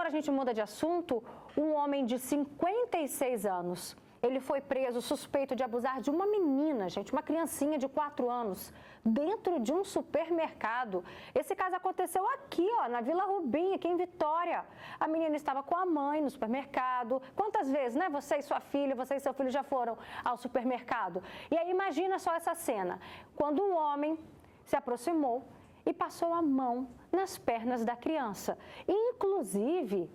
agora a gente muda de assunto. Um homem de 56 anos. Ele foi preso suspeito de abusar de uma menina, gente, uma criancinha de 4 anos, dentro de um supermercado. Esse caso aconteceu aqui, ó, na Vila Rubim, aqui em Vitória. A menina estava com a mãe no supermercado. Quantas vezes, né, você e sua filha, você e seu filho já foram ao supermercado? E aí imagina só essa cena, quando um homem se aproximou e passou a mão nas pernas da criança, inclusive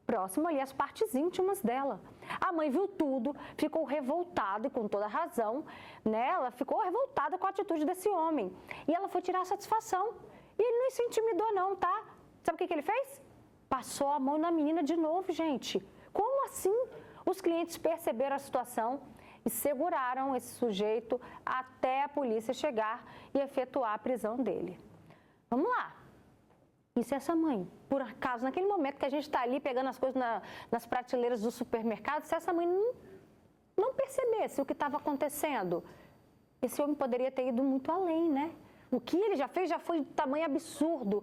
próximo ali às partes íntimas dela. A mãe viu tudo, ficou revoltada e com toda razão, né? Ela ficou revoltada com a atitude desse homem. E ela foi tirar satisfação. E ele não se intimidou não, tá? Sabe o que ele fez? Passou a mão na menina de novo, gente. Como assim? Os clientes perceberam a situação e seguraram esse sujeito até a polícia chegar e efetuar a prisão dele. Vamos lá. E se essa mãe, por acaso, naquele momento que a gente está ali pegando as coisas nas prateleiras do supermercado, se essa mãe não percebesse o que estava acontecendo, esse homem poderia ter ido muito além, né? O que ele já fez já foi de tamanho absurdo.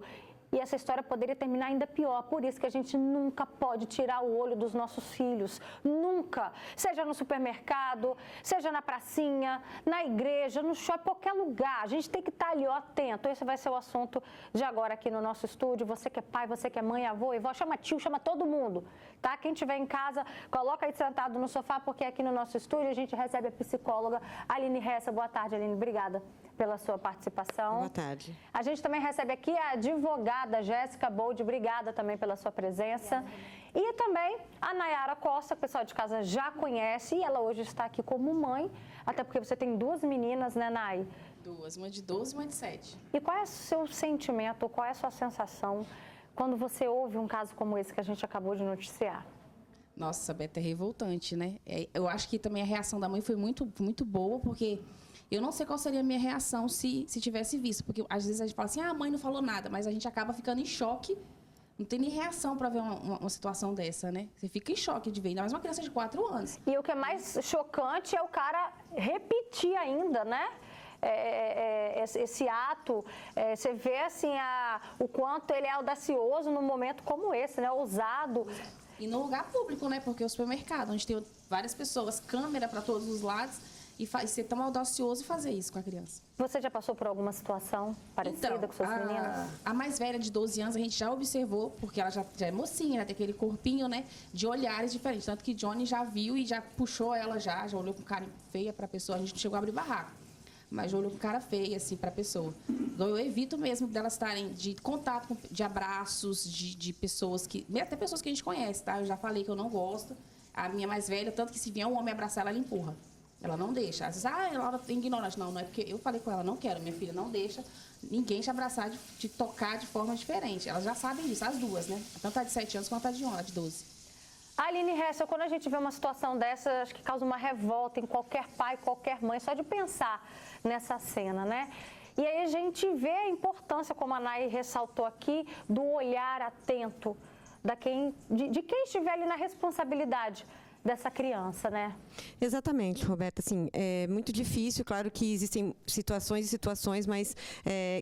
E essa história poderia terminar ainda pior. Por isso que a gente nunca pode tirar o olho dos nossos filhos. Nunca. Seja no supermercado, seja na pracinha, na igreja, no shopping, qualquer lugar. A gente tem que estar ali, ó, atento. Esse vai ser o assunto de agora aqui no nosso estúdio. Você que é pai, você que é mãe, avô, avó, chama tio, chama todo mundo. Tá? Quem estiver em casa, coloca aí sentado no sofá, porque aqui no nosso estúdio a gente recebe a psicóloga Aline Hessa. Boa tarde, Aline. Obrigada pela sua participação. Boa tarde. A gente também recebe aqui a advogada Jéssica Bold, obrigada também pela sua presença. E também a Nayara Costa, que o pessoal de casa já conhece, e ela hoje está aqui como mãe, até porque você tem 2 meninas, né, Nay? 2, uma de 12 e uma de 7. E qual é o seu sentimento, qual é a sua sensação quando você ouve um caso como esse que a gente acabou de noticiar? Nossa, Beto, é revoltante, né? Eu acho que também a reação da mãe foi muito, muito boa, porque eu não sei qual seria a minha reação se tivesse visto. Porque às vezes a gente fala assim, a mãe não falou nada, mas a gente acaba ficando em choque. Não tem nem reação para ver uma situação dessa, né? Você fica em choque de ver, ainda mais uma criança de 4 anos. E o que é mais chocante é o cara repetir ainda, né? Esse ato, você vê assim o quanto ele é audacioso num momento como esse, né? Ousado. E no lugar público, né? Porque é o supermercado, onde tem várias pessoas, câmera para todos os lados, e ser tão audacioso e fazer isso com a criança. Você já passou por alguma situação parecida então, com suas meninas? A mais velha, de 12 anos, a gente já observou, porque ela já é mocinha, ela tem aquele corpinho, né, de olhares diferentes. Tanto que Johnny já viu e já puxou ela, já olhou com cara feia para a pessoa. A gente não chegou a abrir barraco, mas já olhou com cara feia, assim, para a pessoa. Então, eu evito mesmo delas estarem de contato, de abraços, de pessoas que... Até pessoas que a gente conhece, tá? Eu já falei que eu não gosto. A minha mais velha, tanto que se vier um homem abraçar, ela empurra. Ela não deixa. Às vezes, ela é ignorante. Não é porque eu falei com ela, não quero, minha filha, não deixa ninguém te abraçar, te tocar de forma diferente. Elas já sabem disso, as duas, né? Tanto a de 7 anos quanto a de 11, a de 12. Aline Hessa, quando a gente vê uma situação dessa, acho que causa uma revolta em qualquer pai, qualquer mãe, só de pensar nessa cena, né? E aí a gente vê a importância, como a Nay ressaltou aqui, do olhar atento de quem estiver ali na responsabilidade dessa criança, né? Exatamente, Roberta. Assim, é muito difícil, claro que existem situações e situações, mas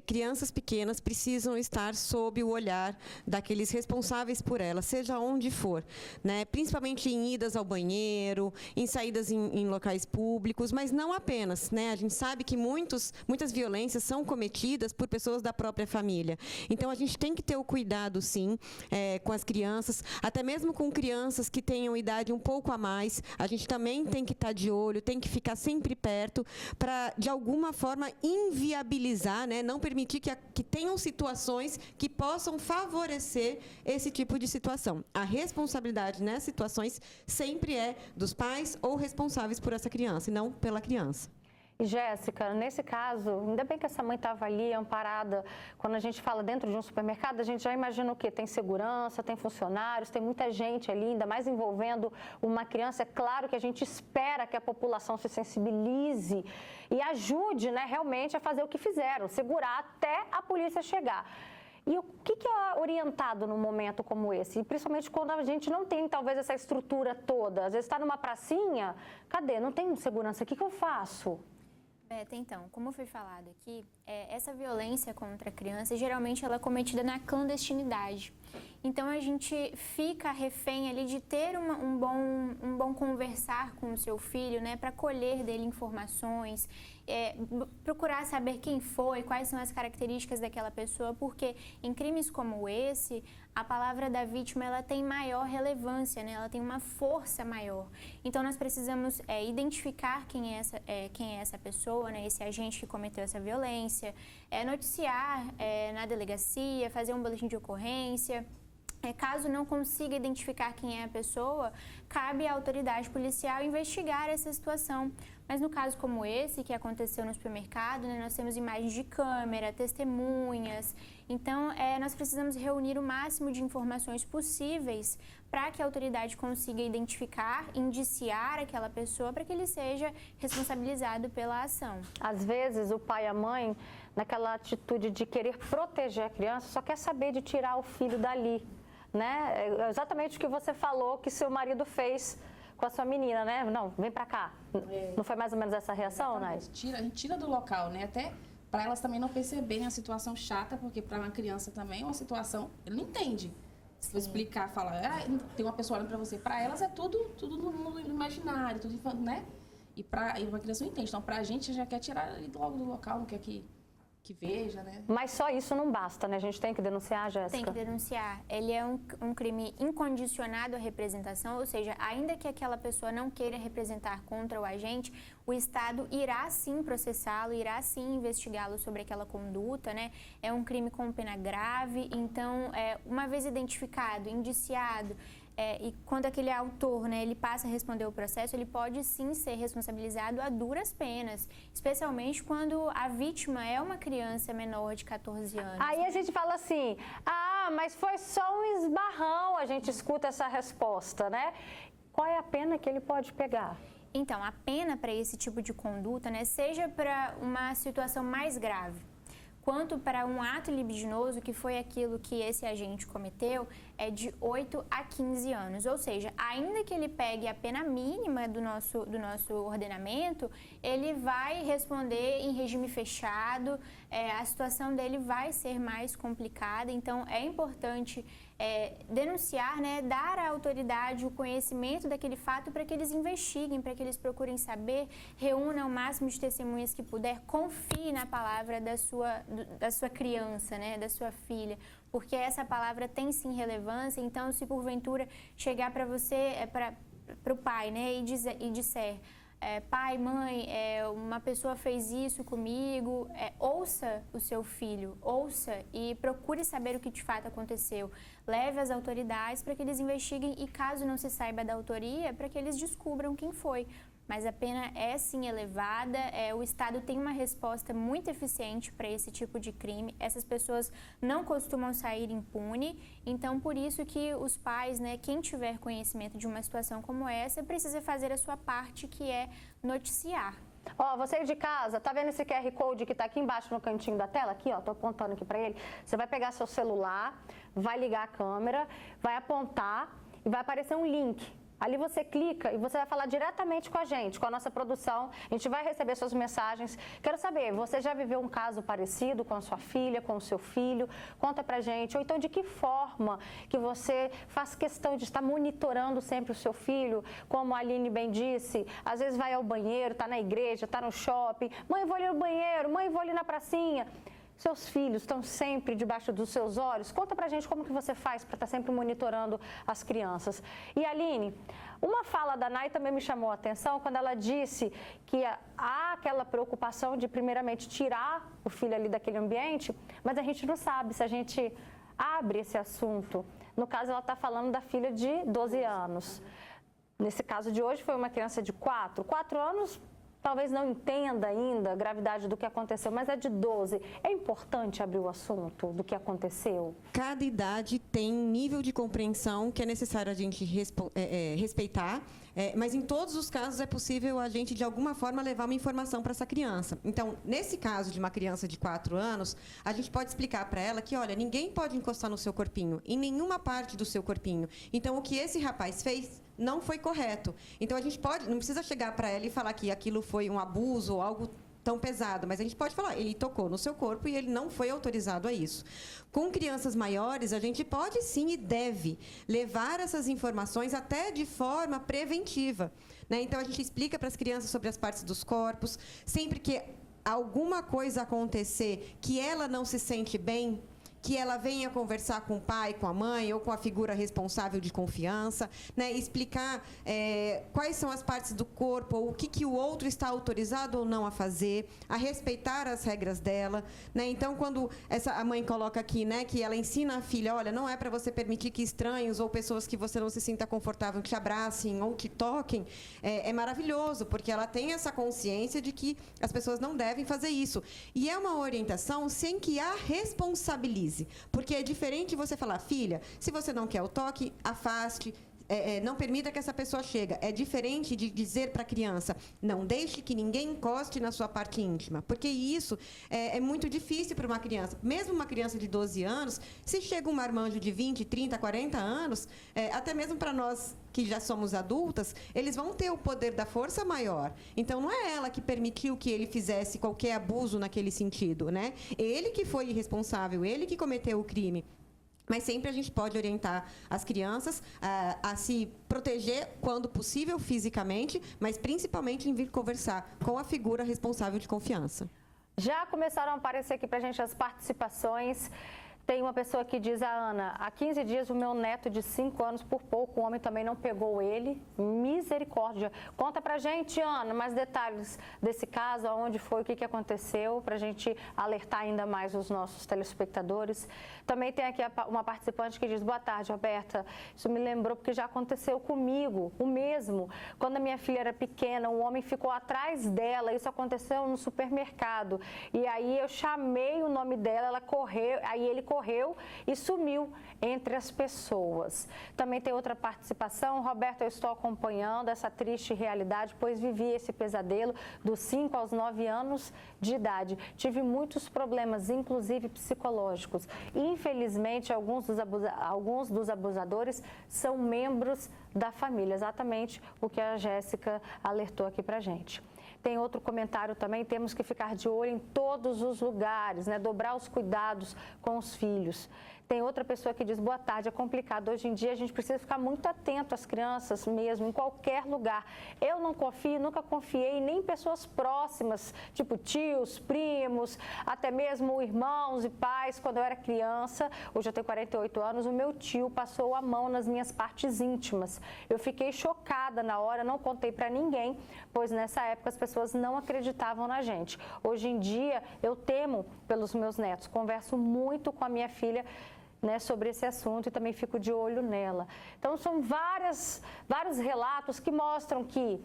crianças pequenas precisam estar sob o olhar daqueles responsáveis por elas, seja onde for, né? Principalmente em idas ao banheiro, em saídas em locais públicos, mas não apenas, né? A gente sabe que muitas violências são cometidas por pessoas da própria família. Então, a gente tem que ter o cuidado, sim, com as crianças, até mesmo com crianças que tenham idade um pouco a mais, a gente também tem que estar de olho, tem que ficar sempre perto para, de alguma forma, inviabilizar, né? Não permitir que tenham situações que possam favorecer esse tipo de situação. A responsabilidade nessas situações sempre é dos pais ou responsáveis por essa criança, e não pela criança. E Jéssica, nesse caso, ainda bem que essa mãe estava ali, amparada. Quando a gente fala dentro de um supermercado, a gente já imagina o quê? Tem segurança, tem funcionários, tem muita gente ali, ainda mais envolvendo uma criança. É claro que a gente espera que a população se sensibilize e ajude, né, realmente a fazer o que fizeram, segurar até a polícia chegar. E o que é orientado num momento como esse? E principalmente quando a gente não tem, talvez, essa estrutura toda. Às vezes está numa pracinha, cadê? Não tem segurança, o que eu faço? Beta, então, como foi falado aqui, essa violência contra a criança, geralmente ela é cometida na clandestinidade. Então, a gente fica refém ali de ter um bom conversar com o seu filho, né, para colher dele informações, procurar saber quem foi, quais são as características daquela pessoa, porque em crimes como esse, a palavra da vítima ela tem maior relevância, né? Ela tem uma força maior. Então, nós precisamos identificar quem é essa pessoa, né? Esse agente que cometeu essa violência, noticiar na delegacia, fazer um boletim de ocorrência. Caso não consiga identificar quem é a pessoa, cabe à autoridade policial investigar essa situação. Mas no caso como esse, que aconteceu no supermercado, né, nós temos imagens de câmera, testemunhas. Então, nós precisamos reunir o máximo de informações possíveis para que a autoridade consiga identificar, indiciar aquela pessoa para que ele seja responsabilizado pela ação. Às vezes, o pai e a mãe, naquela atitude de querer proteger a criança, só quer saber de tirar o filho dali. Né? É exatamente o que você falou que seu marido fez com a sua menina, né? Não, vem pra cá. Não foi mais ou menos essa reação, né? A gente tira do local, né? Até para elas também não perceberem a situação chata, porque para uma criança também é uma situação, ele não entende. Se você explicar, falar, tem uma pessoa olhando para você, para elas é tudo no imaginário, tudo, né? E uma criança não entende. Então, para a gente já quer tirar ele logo do local, não quer que veja, né? Mas só isso não basta, né? A gente tem que denunciar, Jéssica? Tem que denunciar. Ele é um crime incondicionado à representação, ou seja, ainda que aquela pessoa não queira representar contra o agente, o Estado irá sim processá-lo, irá sim investigá-lo sobre aquela conduta, né? É um crime com pena grave, então, uma vez identificado, indiciado, e quando aquele autor, né, ele passa a responder o processo, ele pode sim ser responsabilizado a duras penas, especialmente quando a vítima é uma criança menor de 14 anos. Aí a gente fala assim, mas foi só um esbarrão, a gente escuta essa resposta, né? Qual é a pena que ele pode pegar? Então, a pena para esse tipo de conduta, né, seja para uma situação mais grave, quanto para um ato libidinoso, que foi aquilo que esse agente cometeu, é de 8 a 15 anos. Ou seja, ainda que ele pegue a pena mínima do nosso ordenamento, ele vai responder em regime fechado, a situação dele vai ser mais complicada. Então, é importante denunciar, né, dar à autoridade o conhecimento daquele fato para que eles investiguem, para que eles procurem saber, reúnam o máximo de testemunhas que puder, confie na palavra da sua criança, né, da sua filha, porque essa palavra tem sim relevância. Então, se porventura chegar para você, para o pai, né, e disser, pai, mãe, uma pessoa fez isso comigo, ouça o seu filho, ouça e procure saber o que de fato aconteceu. Leve às autoridades para que eles investiguem e, caso não se saiba da autoria, para que eles descubram quem foi. Mas a pena é sim elevada, o Estado tem uma resposta muito eficiente para esse tipo de crime. Essas pessoas não costumam sair impune, então por isso que os pais, né, quem tiver conhecimento de uma situação como essa, precisa fazer a sua parte, que é noticiar. Você de casa, tá vendo esse QR Code que tá aqui embaixo no cantinho da tela? Aqui, tô apontando aqui para ele. Você vai pegar seu celular, vai ligar a câmera, vai apontar e vai aparecer um link. Ali você clica e você vai falar diretamente com a gente, com a nossa produção. A gente vai receber suas mensagens. Quero saber, você já viveu um caso parecido com a sua filha, com o seu filho? Conta pra gente. Ou então, de que forma que você faz questão de estar monitorando sempre o seu filho? Como a Aline bem disse, às vezes vai ao banheiro, tá na igreja, tá no shopping. Mãe, vou ali no banheiro. Mãe, vou ali na pracinha. Seus filhos estão sempre debaixo dos seus olhos? Conta pra gente como que você faz para estar sempre monitorando as crianças. E Aline, uma fala da Nay também me chamou a atenção quando ela disse que há aquela preocupação de primeiramente tirar o filho ali daquele ambiente, mas a gente não sabe se a gente abre esse assunto. No caso, ela está falando da filha de 12 anos. Nesse caso de hoje foi uma criança de 4 anos. Talvez não entenda ainda a gravidade do que aconteceu, mas é de 12. É importante abrir o assunto do que aconteceu? Cada idade tem um nível de compreensão que é necessário a gente respeitar, mas em todos os casos é possível a gente, de alguma forma, levar uma informação para essa criança. Então, nesse caso de uma criança de 4 anos, a gente pode explicar para ela que, olha, ninguém pode encostar no seu corpinho, em nenhuma parte do seu corpinho. Então, o que esse rapaz fez não foi correto. Então, a gente não precisa chegar para ela e falar que aquilo foi um abuso ou algo tão pesado, mas a gente pode falar, ele tocou no seu corpo e ele não foi autorizado a isso. Com crianças maiores, a gente pode sim e deve levar essas informações até de forma preventiva, né? Então, a gente explica para as crianças sobre as partes dos corpos, sempre que alguma coisa acontecer que ela não se sente bem, que ela venha conversar com o pai, com a mãe ou com a figura responsável de confiança, né? Explicar quais são as partes do corpo, ou o que o outro está autorizado ou não a fazer, a respeitar as regras dela, né? Então, quando a mãe coloca aqui, né, que ela ensina a filha, olha, não é para você permitir que estranhos ou pessoas que você não se sinta confortável te abracem ou te toquem, é maravilhoso, porque ela tem essa consciência de que as pessoas não devem fazer isso. E é uma orientação sem que a responsabilize. Porque é diferente você falar, filha, se você não quer o toque, afaste, não permita que essa pessoa chegue. É diferente de dizer para a criança, não deixe que ninguém encoste na sua parte íntima. Porque isso é muito difícil para uma criança. Mesmo uma criança de 12 anos, se chega um marmanjo de 20, 30, 40 anos, até mesmo para nós que já somos adultas, eles vão ter o poder da força maior. Então, não é ela que permitiu que ele fizesse qualquer abuso naquele sentido, né? Ele que foi irresponsável, ele que cometeu o crime. Mas sempre a gente pode orientar as crianças a se proteger quando possível fisicamente, mas principalmente em vir conversar com a figura responsável de confiança. Já começaram a aparecer aqui para a gente as participações. Tem uma pessoa que diz, a Ana, há 15 dias o meu neto de 5 anos, por pouco, o homem também não pegou ele. Misericórdia. Conta pra gente, Ana, mais detalhes desse caso, aonde foi, o que aconteceu, pra gente alertar ainda mais os nossos telespectadores. Também tem aqui uma participante que diz, boa tarde, Roberta. Isso me lembrou porque já aconteceu comigo, o mesmo. Quando a minha filha era pequena, um homem ficou atrás dela, isso aconteceu no supermercado. E aí eu chamei o nome dela, ela correu, aí ele correu e sumiu entre as pessoas. Também tem outra participação. Roberto, eu estou acompanhando essa triste realidade, pois vivi esse pesadelo dos 5 aos 9 anos de idade. Tive muitos problemas, inclusive psicológicos. Infelizmente, alguns dos abusadores são membros da família. Exatamente o que a Jéssica alertou aqui pra gente. Tem outro comentário também, temos que ficar de olho em todos os lugares, né? Dobrar os cuidados com os filhos. Tem outra pessoa que diz, boa tarde, é complicado. Hoje em dia a gente precisa ficar muito atento às crianças mesmo, em qualquer lugar. Eu não confio, nunca confiei nem em pessoas próximas, tipo tios, primos, até mesmo irmãos e pais. Quando eu era criança, hoje eu tenho 48 anos, o meu tio passou a mão nas minhas partes íntimas. Eu fiquei chocada na hora, não contei para ninguém, pois nessa época as pessoas não acreditavam na gente. Hoje em dia eu temo pelos meus netos, converso muito com a minha filha, né, sobre esse assunto e também fico de olho nela. Então, são vários relatos que mostram que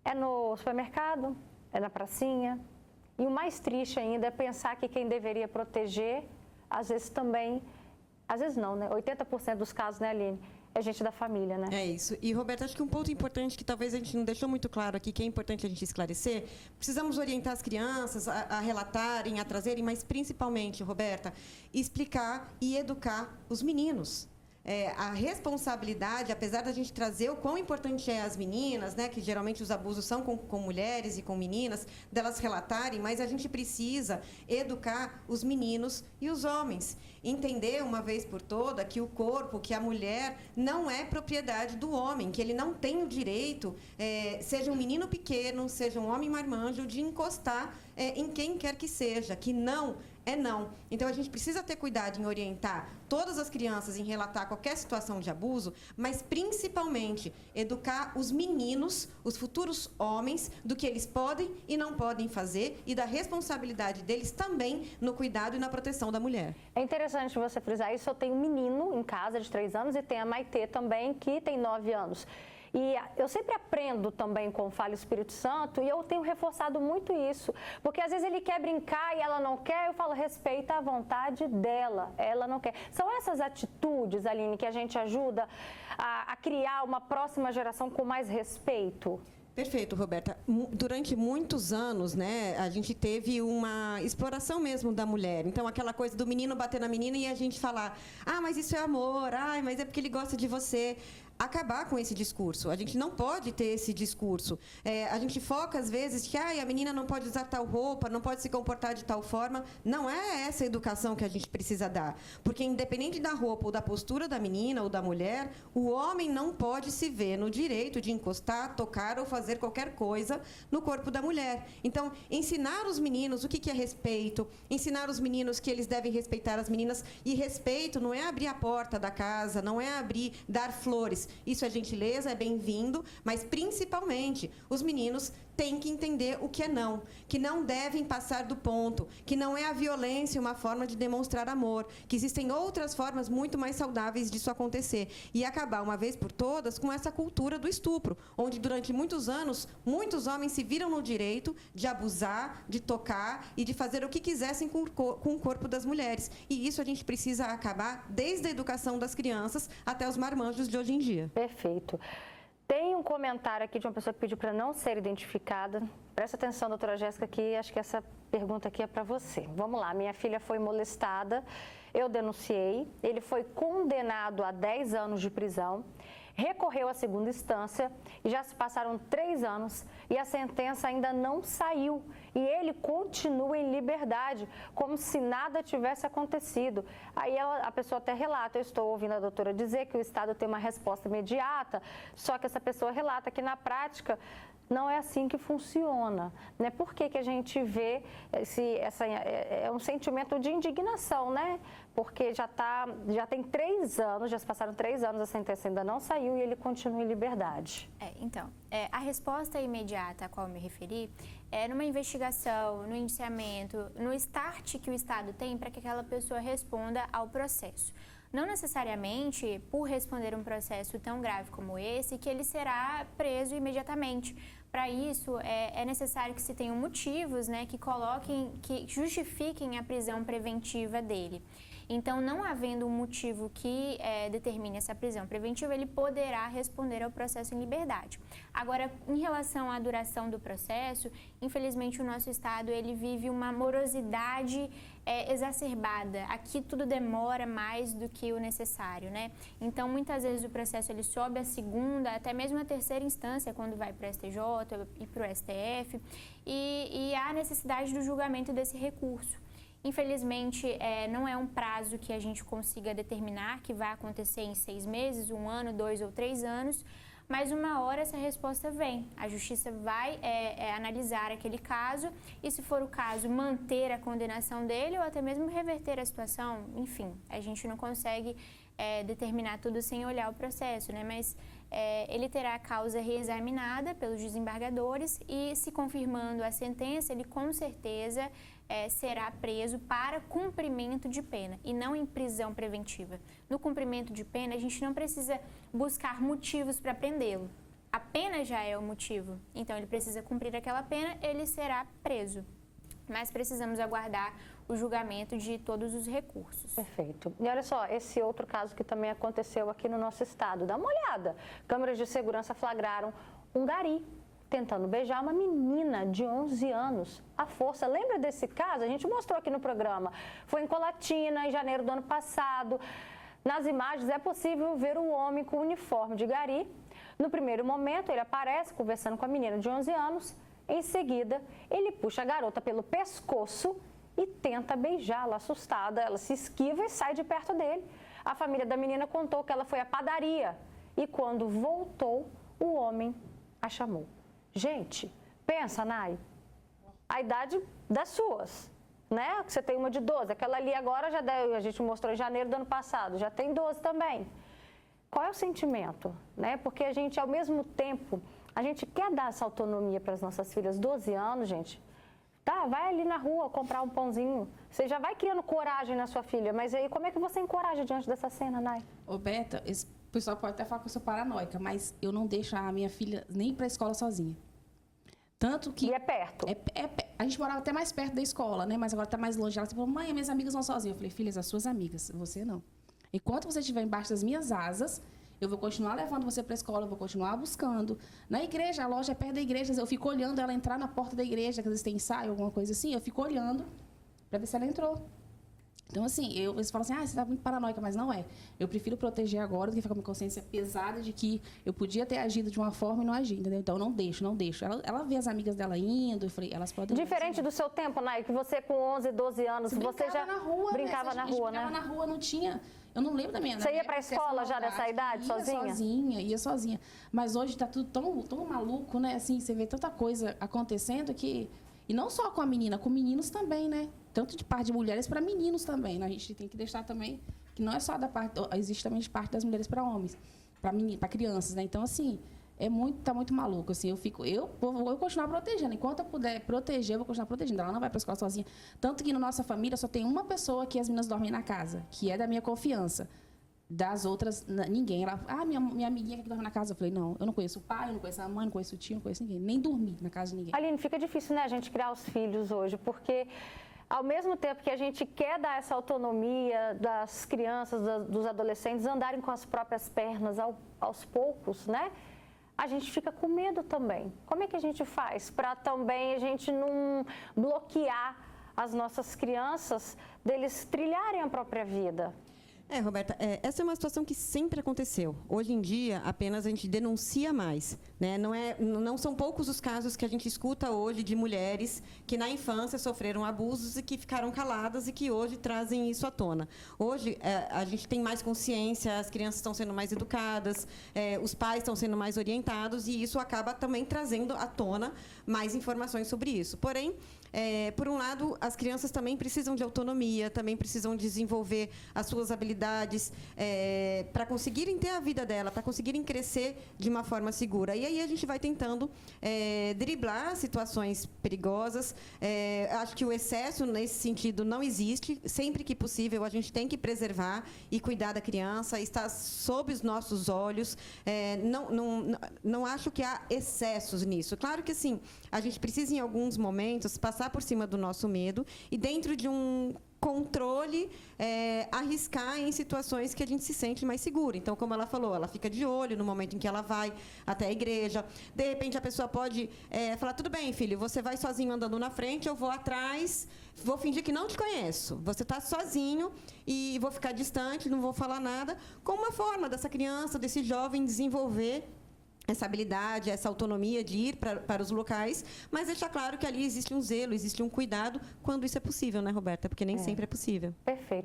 é no supermercado, é na pracinha. E o mais triste ainda é pensar que quem deveria proteger, às vezes também, às vezes não, né? 80% dos casos, né, Aline? É gente da família, né? É isso. E, Roberta, acho que um ponto importante que talvez a gente não deixou muito claro aqui, que é importante a gente esclarecer, precisamos orientar as crianças a relatarem, a trazerem, mas principalmente, Roberta, explicar e educar os meninos. A responsabilidade, apesar da gente trazer o quão importante é as meninas, né, que geralmente os abusos são com mulheres e com meninas, delas relatarem, mas a gente precisa educar os meninos e os homens. Entender, uma vez por toda, que o corpo, que a mulher não é propriedade do homem, que ele não tem o direito, seja um menino pequeno, seja um homem marmanjo, de encostar em quem quer que seja, que não é não. Então, a gente precisa ter cuidado em orientar todas as crianças em relatar qualquer situação de abuso, mas, principalmente, educar os meninos, os futuros homens, do que eles podem e não podem fazer e da responsabilidade deles também no cuidado e na proteção da mulher. É interessante você frisar isso. Eu tenho um menino em casa de 3 anos e tem a Maitê também, que tem 9 anos. E eu sempre aprendo também com o Fala Espírito Santo e eu tenho reforçado muito isso. Porque às vezes ele quer brincar e ela não quer, eu falo, respeita a vontade dela, ela não quer. São essas atitudes, Aline, que a gente ajuda a criar uma próxima geração com mais respeito? Perfeito, Roberta. Durante muitos anos, né, a gente teve uma exploração mesmo da mulher. Então, aquela coisa do menino bater na menina e a gente falar, mas isso é amor, mas é porque ele gosta de você. acabar com esse discurso. A gente não pode ter esse discurso. A gente foca, às vezes, que a menina não pode usar tal roupa, não pode se comportar de tal forma. Não é essa educação que a gente precisa dar. Porque, independente da roupa ou da postura da menina ou da mulher, o homem não pode se ver no direito de encostar, tocar ou fazer qualquer coisa no corpo da mulher. Então, ensinar os meninos o que é respeito, ensinar os meninos que eles devem respeitar as meninas. E respeito não é abrir a porta da casa, não é dar flores. Isso é gentileza, é bem-vindo, mas, principalmente, os meninos têm que entender o que não devem passar do ponto, que não é a violência uma forma de demonstrar amor, que existem outras formas muito mais saudáveis disso acontecer. E acabar, uma vez por todas, com essa cultura do estupro, onde, durante muitos anos, muitos homens se viram no direito de abusar, de tocar e de fazer o que quisessem com o corpo das mulheres. E isso a gente precisa acabar desde a educação das crianças até os marmanjos de hoje em dia. Perfeito. Tem um comentário aqui de uma pessoa que pediu para não ser identificada. Presta atenção, doutora Jéssica, que acho que essa pergunta aqui é para você. Vamos lá, minha filha foi molestada, eu denunciei, ele foi condenado a 10 anos de prisão, recorreu à segunda instância e já se passaram 3 anos e a sentença ainda não saiu. E ele continua em liberdade, como se nada tivesse acontecido. Aí a pessoa até relata, eu estou ouvindo a doutora dizer que o Estado tem uma resposta imediata, só que essa pessoa relata que na prática não é assim que funciona, né? Por que a gente vê é um sentimento de indignação, né? Porque já tem 3 anos, já se passaram 3 anos, a sentença ainda não saiu e ele continua em liberdade. Então, a resposta imediata a qual eu me referi é numa investigação, no indiciamento, no start que o Estado tem para que aquela pessoa responda ao processo. Não necessariamente, por responder um processo tão grave como esse, que ele será preso imediatamente. Para isso, é necessário que se tenham motivos, né, que justifiquem a prisão preventiva dele. Então, não havendo um motivo que determine essa prisão preventiva, ele poderá responder ao processo em liberdade. Agora, em relação à duração do processo, infelizmente o nosso Estado ele vive uma morosidade exacerbada. Aqui tudo demora mais do que o necessário, né? Então, muitas vezes o processo ele sobe a segunda, até mesmo a terceira instância, quando vai para o STJ e para o STF, e há necessidade do julgamento desse recurso. Infelizmente, não é um prazo que a gente consiga determinar que vai acontecer em 6 meses, 1 ano, 2 ou 3 anos, mas uma hora essa resposta vem. A Justiça vai analisar aquele caso e, se for o caso, manter a condenação dele ou até mesmo reverter a situação. Enfim, a gente não consegue determinar tudo sem olhar o processo, né? Mas ele terá a causa reexaminada pelos desembargadores e, se confirmando a sentença, ele com certeza será preso para cumprimento de pena e não em prisão preventiva. No cumprimento de pena, a gente não precisa buscar motivos para prendê-lo. A pena já é o motivo, então ele precisa cumprir aquela pena, ele será preso. Mas precisamos aguardar o julgamento de todos os recursos. Perfeito. E olha só, esse outro caso que também aconteceu aqui no nosso estado. Dá uma olhada. Câmeras de segurança flagraram um gari tentando beijar uma menina de 11 anos à força. Lembra desse caso? A gente mostrou aqui no programa. Foi em Colatina, em janeiro do ano passado. Nas imagens é possível ver um homem com uniforme de gari. No primeiro momento, ele aparece conversando com a menina de 11 anos. Em seguida, ele puxa a garota pelo pescoço e tenta beijá-la. Assustada, ela se esquiva e sai de perto dele. A família da menina contou que ela foi à padaria e, quando voltou, o homem a chamou. Gente, pensa, Nay, a idade das suas, né? Você tem uma de 12, aquela ali agora já deu, a gente mostrou em janeiro do ano passado, já tem 12 também. Qual é o sentimento, né? Porque a gente, ao mesmo tempo, a gente quer dar essa autonomia para as nossas filhas. 12 anos, gente, tá, vai ali na rua comprar um pãozinho. Você já vai criando coragem na sua filha, mas aí como é que você encoraja diante dessa cena, Nay? Ô, Beta, o pessoal pode até falar que eu sou paranoica, mas eu não deixo a minha filha nem ir para a escola sozinha. Tanto que... E é perto? A gente morava até mais perto da escola, né? Mas agora está mais longe. Ela falou, mãe, minhas amigas vão sozinhas. Eu falei, filhas, as suas amigas, você não. Enquanto você estiver embaixo das minhas asas, eu vou continuar levando você para a escola, eu vou continuar buscando. Na igreja, a loja é perto da igreja, eu fico olhando ela entrar na porta da igreja, que às vezes tem ensaio, alguma coisa assim, eu fico olhando para ver se ela entrou. Então, assim, eles falam assim, você está muito paranoica, mas não é. Eu prefiro proteger agora do que ficar com a minha consciência pesada de que eu podia ter agido de uma forma e não agi, entendeu? Então, não deixo. Ela vê as amigas dela indo, eu falei, elas podem... Diferente do seu tempo, Nay, que você com 11, 12 anos, você já na rua, brincava na rua, né? Brincava na rua, não tinha... Eu não lembro da minha... Você ia para a escola já nessa idade, sozinha? Ia sozinha. Mas hoje está tudo tão maluco, né? Assim, você vê tanta coisa acontecendo que... E não só com a menina, com meninos também, né? Tanto de parte de mulheres para meninos também, né? A gente tem que deixar também que não é só da parte... Existe também de parte das mulheres para homens, para crianças, né? Então, assim, tá muito maluco, assim. Eu vou continuar protegendo. Enquanto eu puder proteger, eu vou continuar protegendo. Ela não vai para a escola sozinha. Tanto que na nossa família só tem uma pessoa que as meninas dormem na casa, que é da minha confiança. Das outras, ninguém. Ela, minha amiguinha que dorme na casa. Eu falei, não, eu não conheço o pai, eu não conheço a mãe, não conheço o tio, não conheço ninguém. Nem dormir na casa de ninguém. Aline, fica difícil, né, a gente criar os filhos hoje, porque ao mesmo tempo que a gente quer dar essa autonomia das crianças, dos adolescentes andarem com as próprias pernas aos poucos, né? A gente fica com medo também. Como é que a gente faz para também a gente não bloquear as nossas crianças deles trilharem a própria vida? Roberta, essa é uma situação que sempre aconteceu. Hoje em dia, apenas a gente denuncia mais, né? Não são poucos os casos que a gente escuta hoje de mulheres que na infância sofreram abusos e que ficaram caladas e que hoje trazem isso à tona. Hoje, a gente tem mais consciência, as crianças estão sendo mais educadas, os pais estão sendo mais orientados e isso acaba também trazendo à tona mais informações sobre isso. Porém, por um lado, as crianças também precisam de autonomia, também precisam desenvolver as suas habilidades para conseguirem ter a vida dela, para conseguirem crescer de uma forma segura. E aí a gente vai tentando driblar situações perigosas. Acho que o excesso, nesse sentido, não existe. Sempre que possível, a gente tem que preservar e cuidar da criança, estar sob os nossos olhos. Não acho que há excessos nisso. Claro que, sim, a gente precisa, em alguns momentos, passar por cima do nosso medo e, dentro de um controle, arriscar em situações que a gente se sente mais segura. Então, como ela falou, ela fica de olho no momento em que ela vai até a igreja. De repente, a pessoa pode falar, tudo bem, filho, você vai sozinho andando na frente, eu vou atrás, vou fingir que não te conheço. Você está sozinho e vou ficar distante, não vou falar nada, com uma forma dessa criança, desse jovem desenvolver essa habilidade, essa autonomia de ir para os locais, mas deixar claro que ali existe um zelo, existe um cuidado, quando isso é possível, né, Roberta? Porque nem sempre é possível. Perfeito.